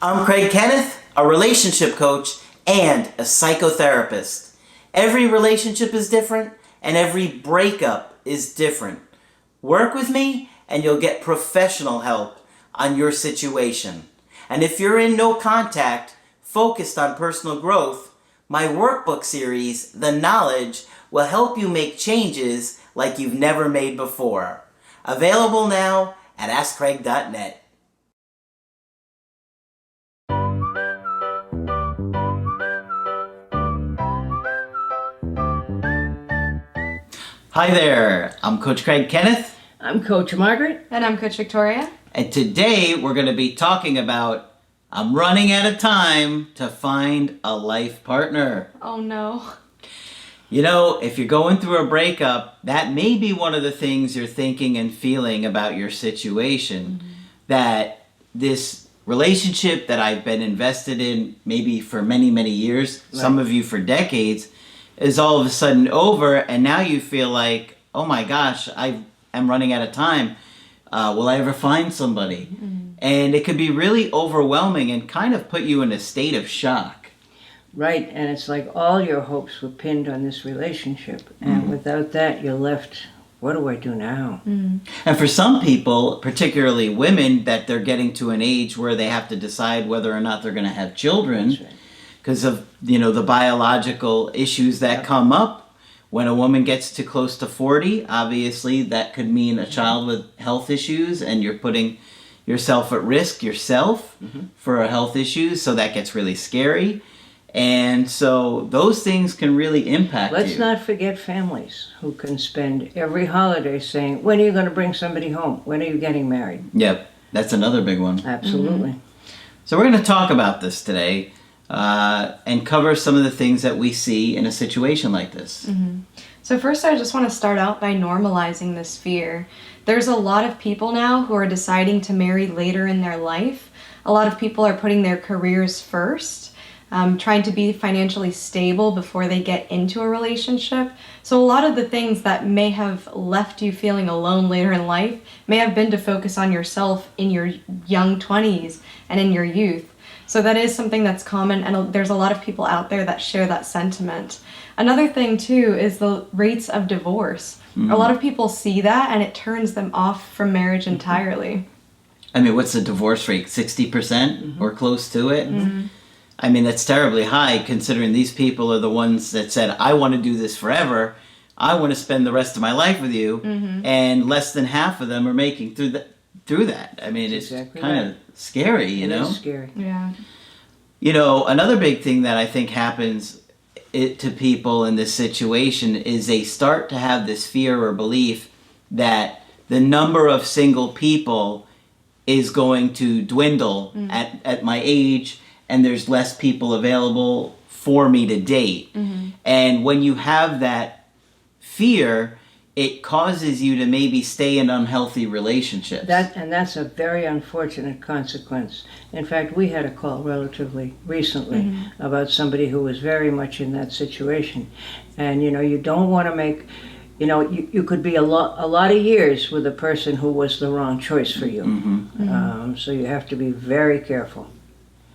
I'm Kenneth, a relationship coach and a psychotherapist. Every relationship is different and every breakup is different. Work with me and you'll get professional help on your situation. And if you're in no contact, focused on personal growth, my workbook series, The Knowledge, will help you make changes like you've never made before. Available now at AskCraig.net. Hi there, I'm Coach Kenneth. I'm Coach Margaret. And I'm Coach Victoria. And today we're going to be talking about I'm running out of time to find a life partner. Oh no. You know, if you're going through a breakup, that may be one of the things you're thinking and feeling about your situation. Mm-hmm. That this relationship that I've been invested in maybe for many, many years, right. Some of you for decades, is all of a sudden over, and now you feel like, oh my gosh, I am running out of time. Will I ever find somebody? Mm-hmm. And it could be really overwhelming and kind of put you in a state of shock. Right, and it's like all your hopes were pinned on this relationship, and without that you're left, what do I do now? And for some people, particularly women, that they're getting to an age where they have to decide whether or not they're going to have children because of, you know, the biological issues that come up. When a woman gets to close to 40, obviously that could mean a child with health issues, and you're putting yourself at risk yourself for a health issue, so that gets really scary. And so those things can really impact you. Let's not forget families who can spend every holiday saying, when are you going to bring somebody home? When are you getting married? Yep, that's another big one. Absolutely. So we're going to talk about this today and cover some of the things that we see in a situation like this. So first I just want to start out by normalizing this fear. There's a lot of people now who are deciding to marry later in their life. A lot of people are putting their careers first. Trying to be financially stable before they get into a relationship. So a lot of the things that may have left you feeling alone later in life may have been to focus on yourself in your young 20s and in your youth. So that is something that's common, and there's a lot of people out there that share that sentiment. Another thing too is the rates of divorce. A lot of people see that and it turns them off from marriage entirely. I mean, what's the divorce rate? 60% or close to it? I mean, that's terribly high considering these people are the ones that said, I want to do this forever. I want to spend the rest of my life with you. And less than half of them are making through that. I mean, it's exactly kind of scary, you know? It is scary. Yeah. You know, another big thing that I think happens to people in this situation is they start to have this fear or belief that the number of single people is going to dwindle at my age, and there's less people available for me to date. And when you have that fear, it causes you to maybe stay in unhealthy relationships. That's a very unfortunate consequence. In fact, we had a call relatively recently about somebody who was very much in that situation. And, you know, you don't want to make, you know, you could be a lot of years with a person who was the wrong choice for you. So you have to be very careful.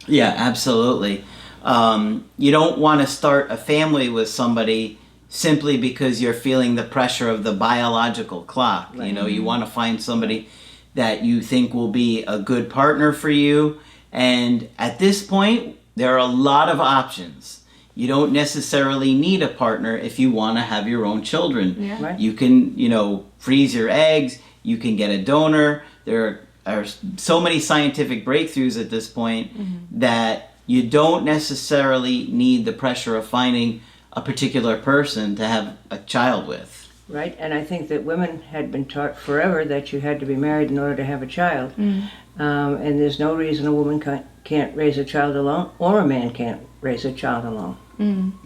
Yeah, absolutely. You don't want to start a family with somebody simply because you're feeling the pressure of the biological clock. Right. You know, you want to find somebody that you think will be a good partner for you. And at this point, there are a lot of options. You don't necessarily need a partner if you want to have your own children. Yeah. Right. You can, you know, freeze your eggs. You can get a donor. There are so many scientific breakthroughs at this point that you don't necessarily need the pressure of finding a particular person to have a child with. Right, and I think that women had been taught forever that you had to be married in order to have a child. And there's no reason a woman can't raise a child alone, or a man can't raise a child alone.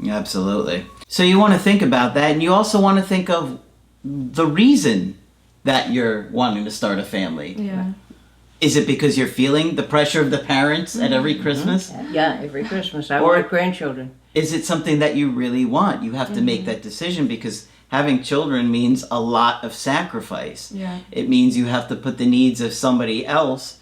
Absolutely. So you want to think about that, and you also want to think of the reason that you're wanting to start a family. Yeah. Is it because you're feeling the pressure of the parents at every Christmas? Yeah, every Christmas. I want grandchildren. Is it something that you really want? You have to make that decision because having children means a lot of sacrifice. Yeah. It means you have to put the needs of somebody else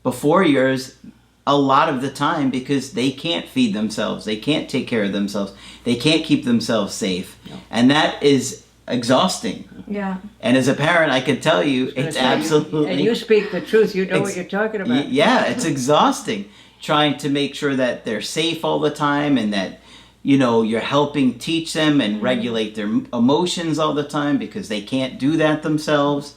before yours, a lot of the time because they can't feed themselves, they can't take care of themselves, they can't keep themselves safe. No. And that is exhausting. Yeah. And as a parent, I can tell you, it's absolutely... And you speak the truth. You know what you're talking about. Yeah, it's exhausting trying to make sure that they're safe all the time and that, you know, you're helping teach them and regulate their emotions all the time because they can't do that themselves.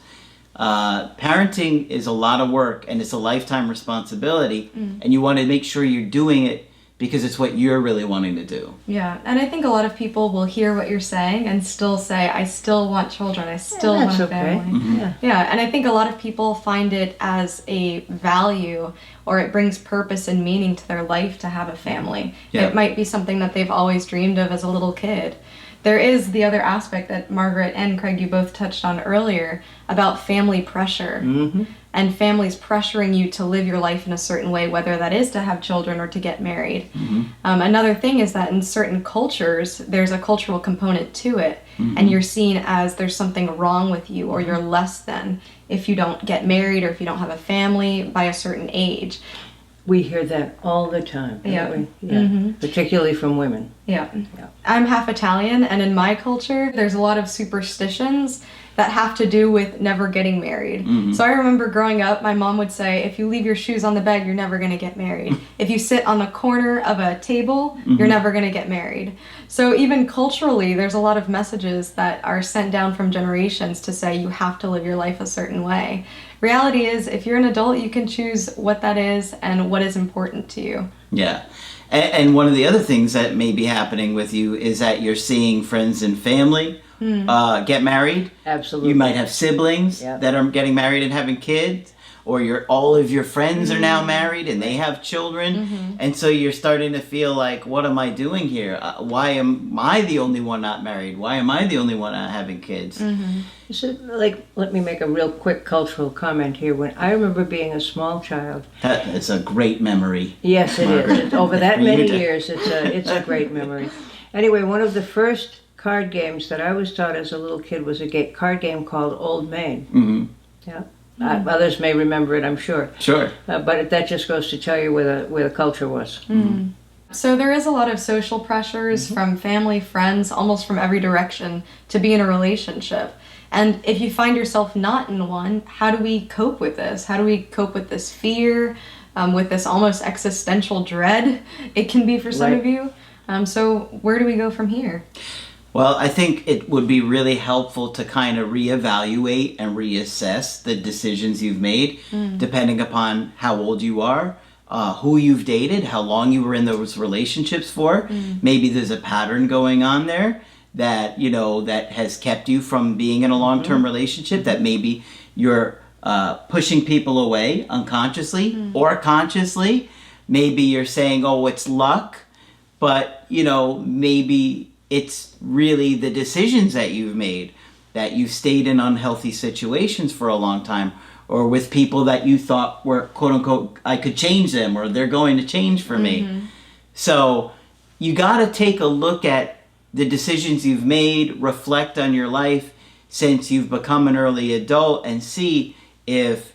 Parenting is a lot of work and it's a lifetime responsibility, and you want to make sure you're doing it because it's what you're really wanting to do. Yeah, and I think a lot of people will hear what you're saying and still say, I still want children, I still want a family. Yeah, and I think a lot of people find it as a value or it brings purpose and meaning to their life to have a family. Yeah. It might be something that they've always dreamed of as a little kid. There is the other aspect that Margaret and Craig, you both touched on earlier about family pressure and families pressuring you to live your life in a certain way, whether that is to have children or to get married. Another thing is that in certain cultures, there's a cultural component to it, and you're seen as there's something wrong with you or you're less than if you don't get married or if you don't have a family by a certain age. We hear that all the time, don't Yeah. we? Yeah. Particularly from women. Yeah. I'm half Italian, and in my culture, there's a lot of superstitions that have to do with never getting married. So I remember growing up, my mom would say, if you leave your shoes on the bed, you're never going to get married. If you sit on the corner of a table, you're never going to get married. So even culturally, there's a lot of messages that are sent down from generations to say you have to live your life a certain way. Reality is, if you're an adult, you can choose what that is and what is important to you. Yeah. And one of the other things that may be happening with you is that you're seeing friends and family get married. Absolutely. You might have siblings that are getting married and having kids, or all of your friends are now married and they have children, and so you're starting to feel like, what am I doing here? Why am I the only one not married? Why am I the only one not having kids? So, let me make a real quick cultural comment here. When I remember being a small child. It's a great memory. Yes, it is. It's over that For you many to- years, it's a great memory. Anyway, one of the first card games that I was taught as a little kid was a card game called Old Maid. Yeah. Others may remember it, I'm sure. Sure. But that just goes to tell you where the culture was. So there is a lot of social pressures from family, friends, almost from every direction to be in a relationship. And if you find yourself not in one, how do we cope with this? How do we cope with this fear, with this almost existential dread it can be for some of you? So where do we go from here? Well, I think it would be really helpful to kind of reevaluate and reassess the decisions you've made, depending upon how old you are, who you've dated, how long you were in those relationships for. Maybe there's a pattern going on there that, you know, that has kept you from being in a long-term relationship, that maybe you're pushing people away unconsciously or consciously. Maybe you're saying, oh, it's luck, but, you know, maybe it's really the decisions that you've made, that you've stayed in unhealthy situations for a long time, or with people that you thought were, quote unquote, I could change them, or they're going to change for me. So you got to take a look at the decisions you've made, reflect on your life since you've become an early adult, and see if,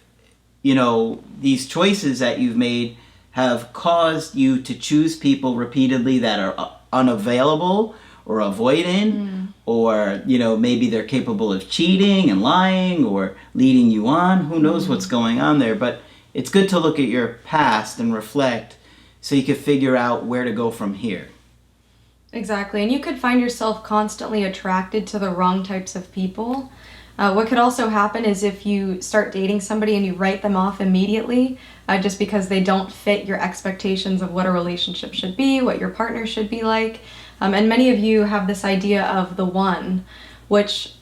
you know, these choices that you've made have caused you to choose people repeatedly that are unavailable or avoidant, or, you know, maybe they're capable of cheating and lying or leading you on. Who knows what's going on there? But it's good to look at your past and reflect so you can figure out where to go from here. Exactly, and you could find yourself constantly attracted to the wrong types of people. What could also happen is if you start dating somebody and you write them off immediately just because they don't fit your expectations of what a relationship should be, what your partner should be like. And many of you have this idea of the one, which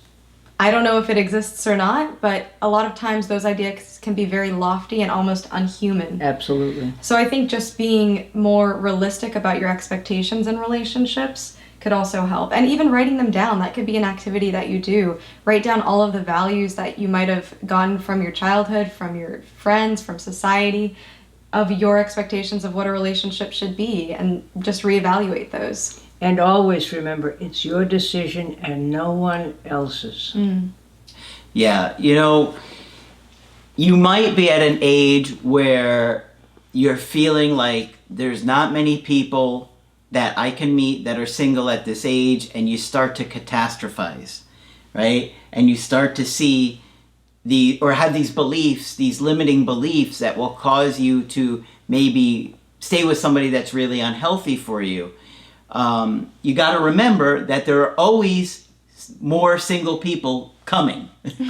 I don't know if it exists or not, but a lot of times those ideas can be very lofty and almost unhuman. Absolutely. So I think just being more realistic about your expectations in relationships could also help. And even writing them down, that could be an activity that you do. Write down all of the values that you might have gotten from your childhood, from your friends, from society, of your expectations of what a relationship should be, and just reevaluate those. And always remember, it's your decision and no one else's. Yeah, you know, you might be at an age where you're feeling like there's not many people that I can meet that are single at this age, and you start to catastrophize, right? And you start to see or have these beliefs, these limiting beliefs that will cause you to maybe stay with somebody that's really unhealthy for you. You got to remember that there are always more single people coming,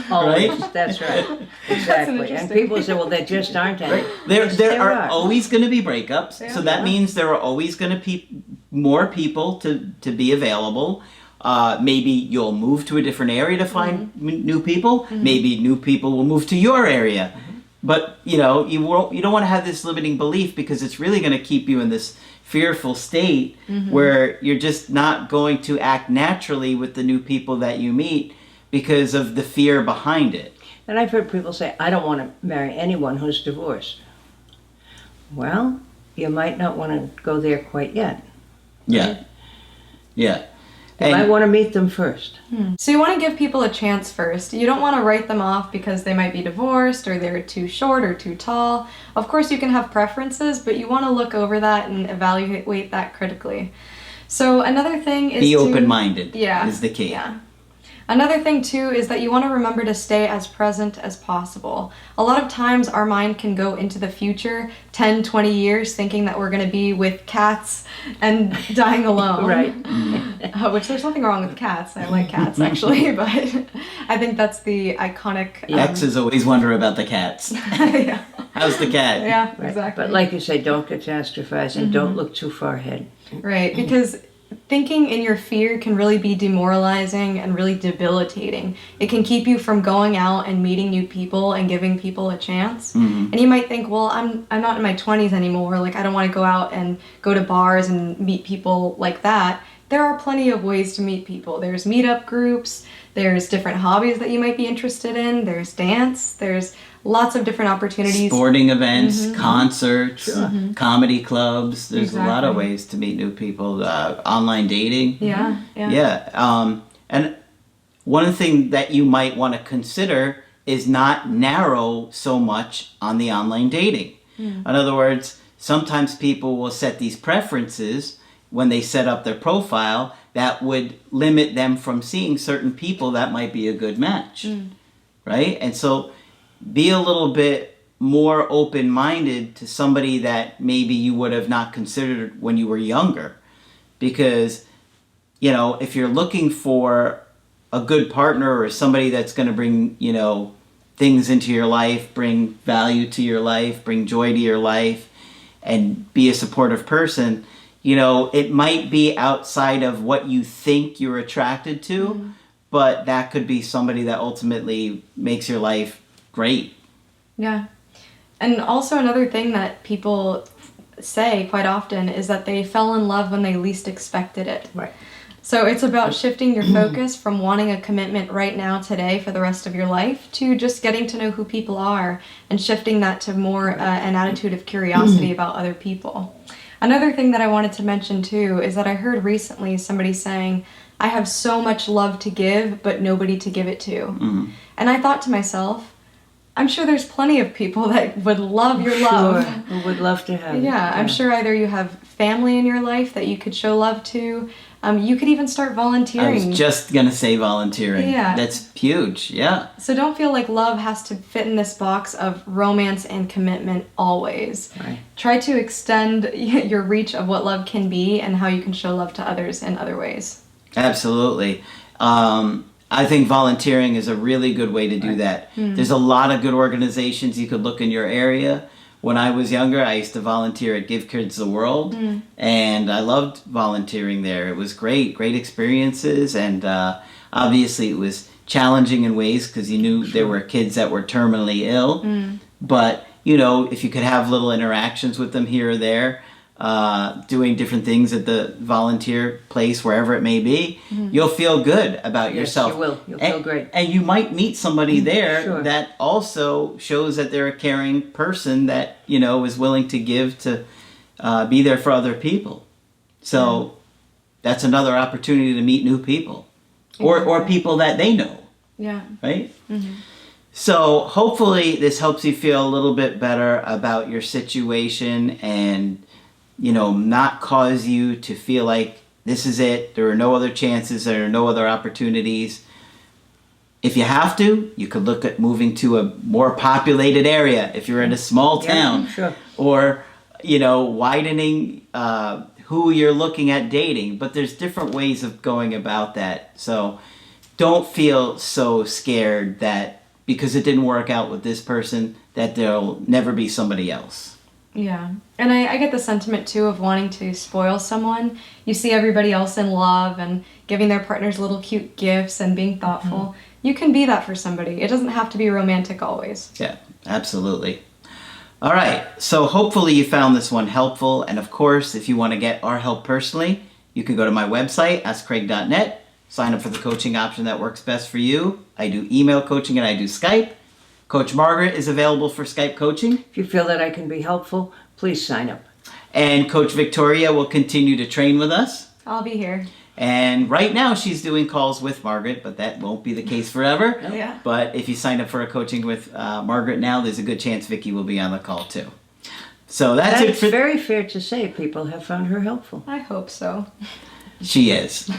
Always, right? that's right. Exactly. And people say, well, there just aren't any. Yes, There are always going to be breakups, Yeah. so that means there are always going to be more people to be available. Maybe you'll move to a different area to find new people. Maybe new people will move to your area. But you know, you don't want to have this limiting belief, because it's really going to keep you in this fearful state where you're just not going to act naturally with the new people that you meet because of the fear behind it. And I've heard people say, I don't want to marry anyone who's divorced. Well, you might not want to go there quite yet. Yeah. Yeah. You might want to meet them first. So you want to give people a chance first. You don't want to write them off because they might be divorced or they're too short or too tall. Of course, you can have preferences, but you want to look over that and evaluate that critically. So another thing is be to, open-minded. Yeah, is the key. Yeah. Another thing too is that you want to remember to stay as present as possible. A lot of times our mind can go into the future 10, 20 years thinking that we're going to be with cats and dying alone. Right. Which there's nothing wrong with cats. I like cats actually, but I think that's the iconic... Exes always wonder about the cats. Yeah. How's the cat? Yeah, Right. exactly. But like you say, don't catastrophize and don't look too far ahead. Right, because thinking in your fear can really be demoralizing and really debilitating. It can keep you from going out and meeting new people and giving people a chance. And you might think, well, I'm not in my 20s anymore. Like, I don't want to go out and go to bars and meet people like that. There are plenty of ways to meet people. There's meetup groups, there's different hobbies that you might be interested in, there's dance, there's lots of different opportunities. Sporting events, concerts, comedy clubs. There's a lot of Exactly. ways to meet new people. Online dating. Yeah. And one thing that you might want to consider is not narrow so much on the online dating. In other words, sometimes people will set these preferences when they set up their profile that would limit them from seeing certain people that might be a good match. Right? And so be a little bit more open-minded to somebody that maybe you would have not considered when you were younger. Because, you know, if you're looking for a good partner or somebody that's going to bring, you know, things into your life, bring value to your life, bring joy to your life, and be a supportive person, you know, it might be outside of what you think you're attracted to, but that could be somebody that ultimately makes your life great. Yeah. And also another thing that people say quite often is that they fell in love when they least expected it. Right. So it's about shifting your focus from wanting a commitment right now, today, for the rest of your life, to just getting to know who people are and shifting that to more an attitude of curiosity about other people. Another thing that I wanted to mention too is that I heard recently somebody saying, I have so much love to give, but nobody to give it to. And I thought to myself, I'm sure there's plenty of people that would love your love. Sure. Who would love to have it. Yeah, I'm sure either you have family in your life that you could show love to. You could even start I volunteering. was just going to say volunteering. Yeah. That's huge. Yeah. So don't feel like love has to fit in this box of romance and commitment always. Right. Try to extend your reach of what love can be and how you can show love to others in other ways. Absolutely. I think volunteering is a really good way to do that. There's a lot of good organizations you could look in your area. When I was younger, I used to volunteer at Give Kids the World, and I loved volunteering there. It was great experiences, and obviously it was challenging in ways because you knew there were kids that were terminally ill. But, you know, if you could have little interactions with them here or there, doing different things at the volunteer place, wherever it may be, you'll feel good about yourself. Yes, you will. You'll feel great. And you might meet somebody there Sure. that also shows that they're a caring person that, you know, is willing to give to be there for other people. So that's another opportunity to meet new people or people that they know, Yeah. right? So hopefully this helps you feel a little bit better about your situation and, not cause you to feel like this is it. There are no other chances. There are no other opportunities. If you have to, you could look at moving to a more populated area if you're in a small town. Yeah, sure. Or, widening who you're looking at dating. But there's different ways of going about that. So don't feel so scared that because it didn't work out with this person that there'll never be somebody else. Yeah. And I get the sentiment too of wanting to spoil someone. You see everybody else in love and giving their partners little cute gifts and being thoughtful. Mm-hmm. You can be that for somebody. It doesn't have to be romantic always. Yeah, absolutely. All right. So hopefully you found this one helpful. And of course, if you want to get our help personally, you can go to my website, askcraig.net. Sign up for the coaching option that works best for you. I do email coaching and I do Skype. Coach Margaret is available for Skype coaching. If you feel that I can be helpful, please sign up. And Coach Victoria will continue to train with us. I'll be here. And right now she's doing calls with Margaret, but that won't be the case forever. Yeah. But if you sign up for a coaching with Margaret now, there's a good chance Vicky will be on the call too. So that's it. It's very fair to say people have found her helpful. I hope so. She is.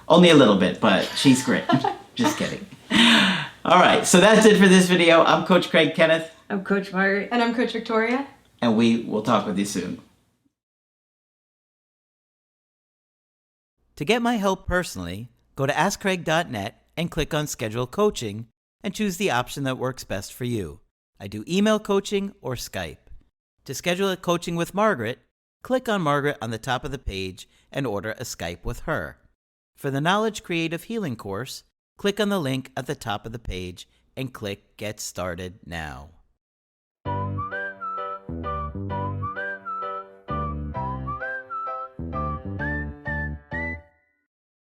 Only a little bit, but she's great. Just kidding. All right, so that's it for this video. I'm Coach Craig Kenneth. I'm Coach Margaret. And I'm Coach Victoria. And we will talk with you soon. To get my help personally, go to askcraig.net and click on Schedule Coaching and choose the option that works best for you. I do email coaching or Skype. To schedule a coaching with Margaret, click on Margaret on the top of the page and order a Skype with her. For the Knowledge Creative Healing course, click on the link at the top of the page and click Get Started Now.